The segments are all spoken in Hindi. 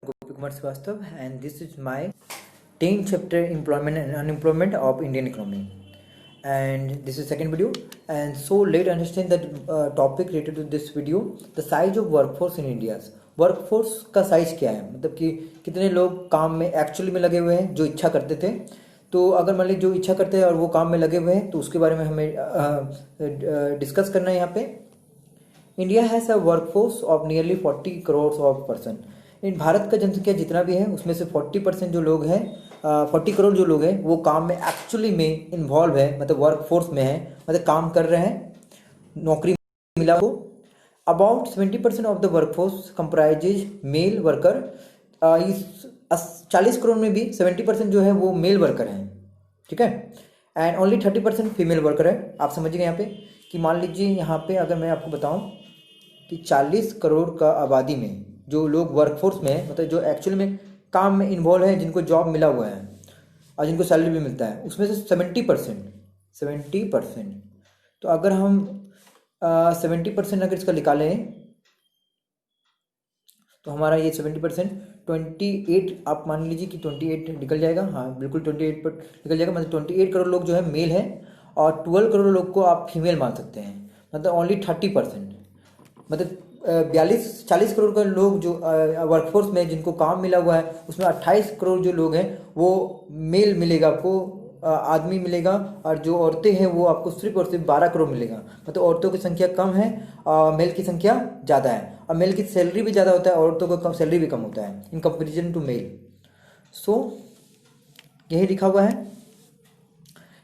Gopi Kumar Srivastava, and this is my 10th chapter, employment and unemployment of Indian economy. And this is second video. And so let's understand the topic related to this video, the size of workforce in India. Workforce का साइज क्या है, मतलब कि कितने लोग काम में एक्चुअली में लगे हुए हैं जो इच्छा करते थे। तो अगर मान लीजिए जो इच्छा करते हैं और वो काम में लगे हुए हैं तो उसके बारे में हमें डिस्कस करना है यहाँ पे। India has a workforce of nearly 40 crore of person. इन भारत का जनसंख्या जितना भी है उसमें से 40% जो लोग हैं, 40 करोड़ जो लोग हैं वो काम में एक्चुअली में इन्वॉल्व है, मतलब वर्कफोर्स में है, मतलब काम कर रहे हैं, नौकरी मिला को। About 70% of the workforce comprises male worker. इस 40 करोड़ में भी 70% जो है वो मेल वर्कर हैं, ठीक है, एंड ओनली 30% फीमेल वर्कर है। आप समझिए यहाँ पे कि मान लीजिए यहाँ पे अगर मैं आपको बताऊँ कि 40 करोड़ का आबादी में जो लोग वर्कफोर्स में है, मतलब जो एक्चुअली में काम में इन्वॉल्व है, जिनको जॉब मिला हुआ है और जिनको सैलरी भी मिलता है, उसमें से 70%। तो अगर हम 70% अगर इसका निकालें तो हमारा ये 70% 28, आप मान लीजिए कि 28 निकल जाएगा। हाँ बिल्कुल 28 पर निकल जाएगा, मतलब 28 करोड़ लोग जो है मेल है और 12 करोड़ लोग को आप फीमेल मान सकते हैं, मतलब ओनली 30%, मतलब 40 करोड़ का लोग जो वर्कफोर्स में जिनको काम मिला हुआ है उसमें 28 करोड़ जो लोग हैं वो मेल मिलेगा आपको, आदमी मिलेगा, और जो औरतें हैं वो आपको सिर्फ और सिर्फ 12 करोड़ मिलेगा। मतलब औरतों की संख्या कम है और मेल की संख्या ज़्यादा है, और मेल की सैलरी भी ज़्यादा होता है, औरतों को कम सैलरी भी कम होता है इन कंपेरिजन टू मेल। सो यही लिखा हुआ है,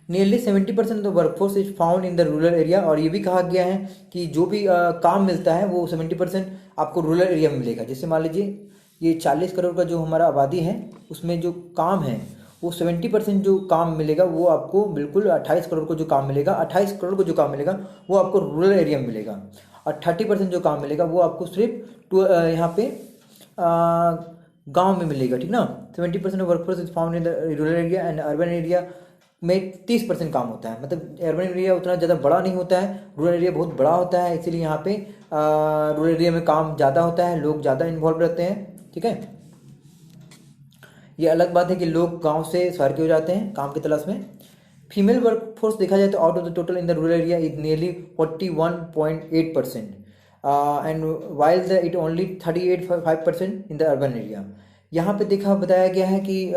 nearly 70% of workforce is found in the rural area. और ये भी कहा गया है कि जो भी काम मिलता है वो 70% आपको रूरल एरिया में मिलेगा। जैसे मान लीजिए ये 40 करोड़ का जो हमारा आबादी है उसमें जो काम है वो 70% जो काम मिलेगा वो आपको बिल्कुल 28 करोड़ को जो काम मिलेगा, 28 करोड़ को जो काम मिलेगा वो आपको रूरल एरिया में मिलेगा, और 30% जो काम मिलेगा वो आपको सिर्फ यहाँ पे गाँव में मिलेगा, ठीक ना। 70% of workforce is found in the rural area and urban area में 30% काम होता है। मतलब अर्बन एरिया उतना ज़्यादा बड़ा नहीं होता है, रूरल एरिया बहुत बड़ा होता है, इसीलिए यहाँ पे रूरल एरिया में काम ज़्यादा होता है, लोग ज़्यादा इन्वॉल्व रहते हैं, ठीक है। ये अलग बात है कि लोग गांव से शहर के हो जाते हैं काम की तलाश में। फीमेल वर्कफोर्स देखा जाए तो out of the total in the rural area is nearly 41.8%, and while the it only 38.5% in the urban area. यहाँ पे बताया गया है कि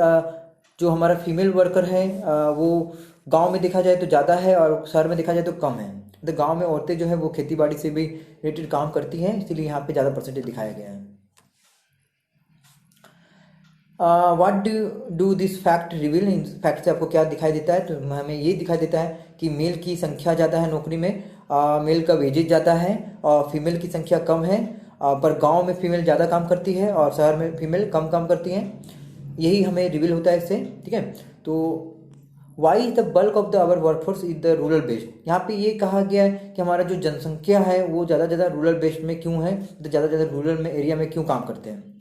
जो हमारा फीमेल वर्कर है वो गांव में देखा जाए तो ज़्यादा है और शहर में देखा जाए तो कम है। तो गांव में औरतें जो है वो खेती बाड़ी से भी रिलेटेड काम करती हैं, इसीलिए यहाँ पे ज़्यादा परसेंटेज दिखाया गया है। What do this fact reveal. In fact से आपको क्या दिखाई देता है, तो हमें ये दिखाई देता है कि मेल की संख्या ज़्यादा है नौकरी में, मेल का वेजेज ज़्यादा है और फीमेल की संख्या कम है, पर गांव में फीमेल ज़्यादा काम करती है और शहर में फीमेल कम काम करती हैं। यही हमें रिवील होता है इससे, ठीक है। तो why is the bulk of the our workforce is the rural based. यहाँ पे ये कहा गया है कि हमारा जो जनसंख्या है वो ज़्यादा रूरल बेस्ड में क्यों है, तो ज़्यादा रूरल में एरिया में क्यों काम करते हैं।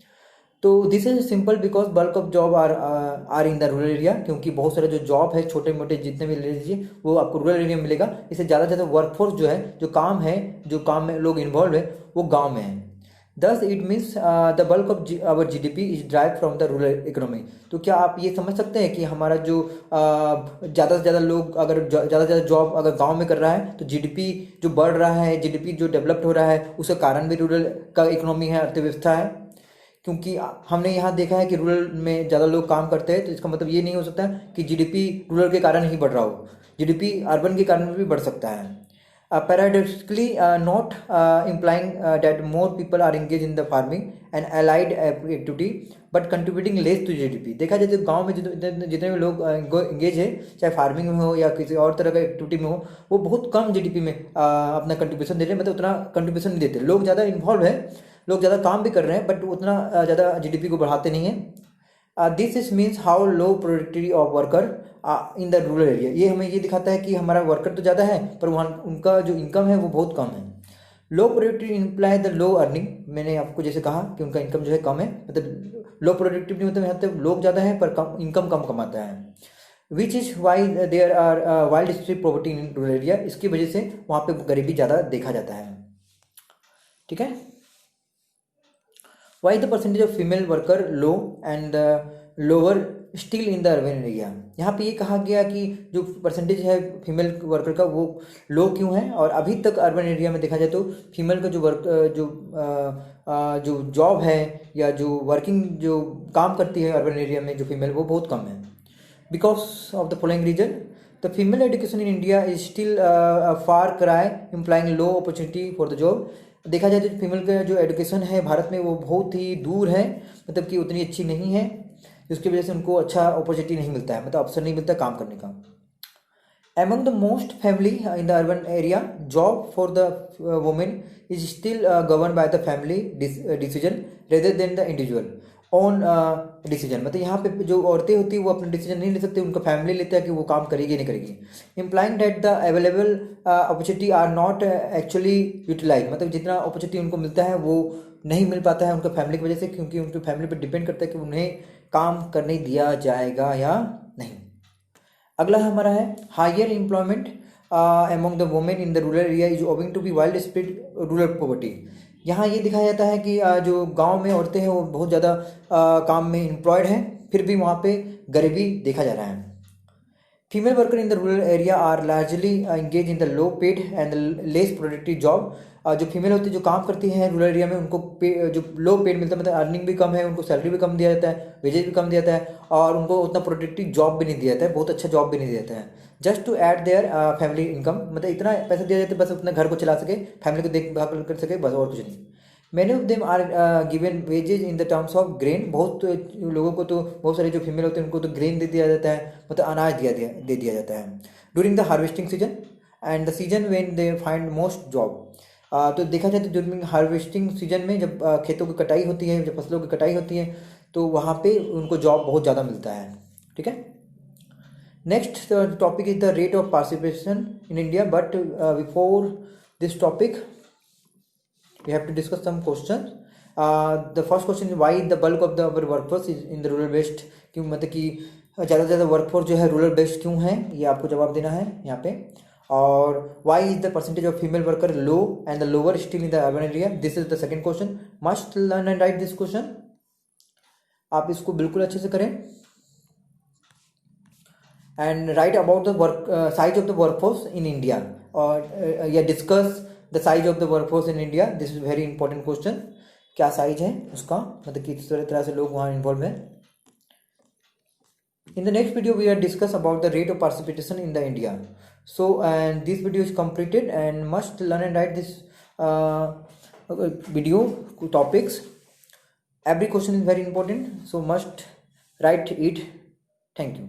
तो this is simple because bulk of job are in the rural area, क्योंकि बहुत सारे जो जॉब है छोटे मोटे जितने भी ले लीजिए वो आपको रूरल एरिया में मिलेगा। इससे ज़्यादा वर्कफोर्स जो है, जो काम है, जो काम में लोग इन्वॉल्व है वो गाँव में है। Thus it means the bulk of our GDP is drive from the rural economy. तो क्या आप ये समझ सकते हैं कि हमारा जो ज़्यादा से ज़्यादा लोग अगर ज़्यादा जॉब अगर गांव में कर रहा है तो GDP जो बढ़ रहा है, GDP जो डेवलप्ड हो रहा है, उसका कारण भी रूरल का इकोनॉमी है, अर्थव्यवस्था है। क्योंकि हमने यहाँ देखा है कि रूरल में ज़्यादा लोग काम करते हैं, तो इसका मतलब ये नहीं हो सकता कि GDP रूरल के कारण ही बढ़ रहा हो, GDP अर्बन के कारण भी बढ़ सकता है। Paradoxically, not implying that more people are engaged in the farming and allied activity, but contributing less to GDP। देखा जाए तो गांव में जितने भी लोग इंगेज है, चाहे फार्मिंग में हो या किसी और तरह का एक्टिविटी में हो, वो बहुत कम GDP में अपना कंट्रीब्यूशन दे रहे हैं, मतलब उतना कंट्रीब्यूशन नहीं देते। लोग ज़्यादा इन्वॉल्व है, लोग ज़्यादा काम भी कर रहे हैं, बट उतना ज़्यादा GDP को बढ़ाते नहीं हैं। This is means how low productivity of worker in the rural area. ये हमें ये दिखाता है कि हमारा वर्कर तो ज़्यादा है पर वहाँ उनका जो इनकम है वो बहुत कम है। लो productivity imply the low earning. मैंने आपको जैसे कहा कि उनका इनकम जो है कम है, मतलब लो प्रोडक्टिविटी मतलब यहाँ तक लोग ज़्यादा है पर कम इनकम कम कमाता है। Which is why there are wild street property in rural area. इसकी वजह से वहाँ पे गरीबी ज़्यादा देखा जाता है, ठीक है। Why the percentage of female worker low and lower still in the urban area. यहाँ पे ये कहा गया कि जो परसेंटेज है फीमेल वर्कर का वो लो क्यों है, और अभी तक अर्बन एरिया में देखा जाए तो फीमेल का जो जो जॉब है या जो वर्किंग जो काम करती है अर्बन एरिया में जो फीमेल, वो बहुत कम है। Because of the following reason, the female education in India is still far cry implying low opportunity for the job. देखा जाए तो फीमेल का जो एजुकेशन है भारत में वो बहुत ही दूर है, मतलब कि उतनी अच्छी नहीं है, जिसकी वजह से उनको अच्छा अपॉर्चुनिटी नहीं मिलता है, मतलब अवसर नहीं मिलता काम करने का। Among the most family in the urban area, job for the women is still governed by the family decision rather than the individual own decision। मतलब यहाँ पे जो औरतें होती है वो अपना डिसीजन नहीं ले सकती, उनका फैमिली लेता है कि वो काम करेगी नहीं करेगी। Implying that the available opportunity are not actually utilize, मतलब जितना अपॉर्चुनिटी उनको मिलता है वो नहीं मिल पाता है उनका फैमिली की वजह से, क्योंकि उनके फैमिली पर डिपेंड करता है कि उन्हें काम करने दिया जाएगा या नहीं। अगला हमारा है higher employment among the women in the rural area is owing to be widespread rural poverty. यहाँ ये दिखाया जाता है कि जो गांव में औरतें हैं वो बहुत ज़्यादा काम में एम्प्लॉयड हैं, फिर भी वहाँ पे गरीबी देखा जा रहा है। Female worker in the rural area are largely engage in the low paid and less productive job. जो फीमेल होती है जो काम करती हैं रूरल एरिया में उनको जो लो पेड मिलता है, मतलब अर्निंग भी कम है, उनको सैलरी भी कम दिया जाता है, वेजेज भी कम दिया जाता है, और उनको उतना प्रोडक्टिव जॉब भी नहीं दिया जाता है, बहुत अच्छा जॉब भी नहीं दिया जाता है। Just to add their family income, मतलब इतना पैसा दिया जाता है बस अपने घर को चला सके, फैमिली को देखभाल कर सके, बस और कुछ नहीं। Many of them are given wages in the terms of grain. बहुत लोगों को तो, बहुत सारे जो फीमेल होते हैं उनको तो ग्रेन दे दिया जाता है, मतलब अनाज दे दिया जाता है during the harvesting season and the season when they find most job. तो देखा जाए तो ड्यूरिंग हार्वेस्टिंग सीजन में जब खेतों की कटाई होती है, जब फसलों की कटाई होती है, तो वहाँ पे उनको जॉब बहुत ज़्यादा मिलता है। ठीक है, next topic is the rate of participation in India, but before this topic we have to discuss some questions. The first question is why the bulk of the our workforce is in the rural based, क्यों मतलब कि ज़्यादा से ज़्यादा वर्कफोर्स जो है रूरल बेस्ड क्यों है, ये आपको जवाब देना है यहाँ पे। और why is the percentage of female worker low and the lower still in the urban area, this is the second question. Must learn and write this question, आप इसको बिल्कुल अच्छे से करें। and write about the work size of the workforce in India, और या discuss the size of the workforce in India, this is very important question। क्या साइज है उसका, मतलब किस तरह से लोग वहाँ इन्वॉल्व हैं। In the next video we are discuss about the rate of participation in the India. So and this video is completed and must learn and write this video topics. Every question is very important, so must write it. Thank you.